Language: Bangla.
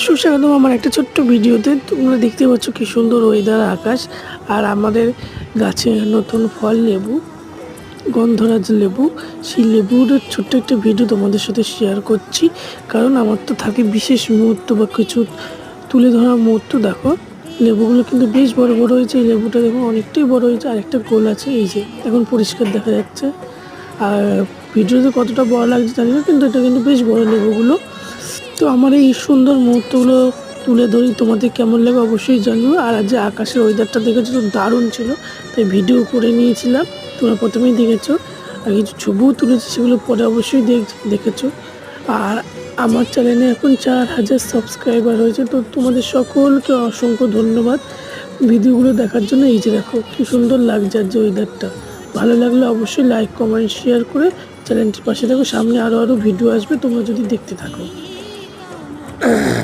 সুস্বাগতম আমার একটা ছোট্ট ভিডিওতে। তোমরা দেখতে পাচ্ছ কি সুন্দর ওয়েদার, আকাশ আর আমাদের গাছে নতুন ফল লেবু, গন্ধরাজ লেবু। সেই লেবুর ছোট্ট একটা ভিডিও তোমাদের সাথে শেয়ার করছি, কারণ আমার তো থাকে বিশেষ মুহূর্ত বা কিছু তুলে ধরা মুহূর্ত। দেখো লেবুগুলো কিন্তু বেশ বড় বড় হয়েছে। এই লেবুটা দেখো অনেকটাই বড় হয়েছে, আর একটা গোল আছে, এই যে এখন পরিষ্কার দেখা যাচ্ছে। আর ভিডিওতে কতটা বড় লাগছে জানি না, কিন্তু এটা কিন্তু বেশ বড় লেবুগুলো। তো আমার এই সুন্দর মুহূর্তগুলো তুলে ধরি, তোমাদের কেমন লাগে অবশ্যই জানিও। আর আজ যে আকাশের ওয়েদারটা দেখেছো তো দারুণ ছিল, তাই ভিডিও করে নিয়েছিলাম। তোমরা প্রথমেই দেখেছো, আর কিছু ছবিও তুলেছি, সেগুলো পরে অবশ্যই দেখেছো। আর আমার চ্যানেলে এখন 4000 সাবস্ক্রাইবার হয়েছে, তো তোমাদের সকলকে অসংখ্য ধন্যবাদ ভিডিওগুলো দেখার জন্য। এই যে দেখো কী সুন্দর লাগছে আর যে ওয়েদারটা। ভালো লাগলে অবশ্যই লাইক, কমেন্ট, শেয়ার করে চ্যানেলটির পাশে থাকো। সামনে আরও ভিডিও আসবে, তোমরা যদি দেখতে থাকো।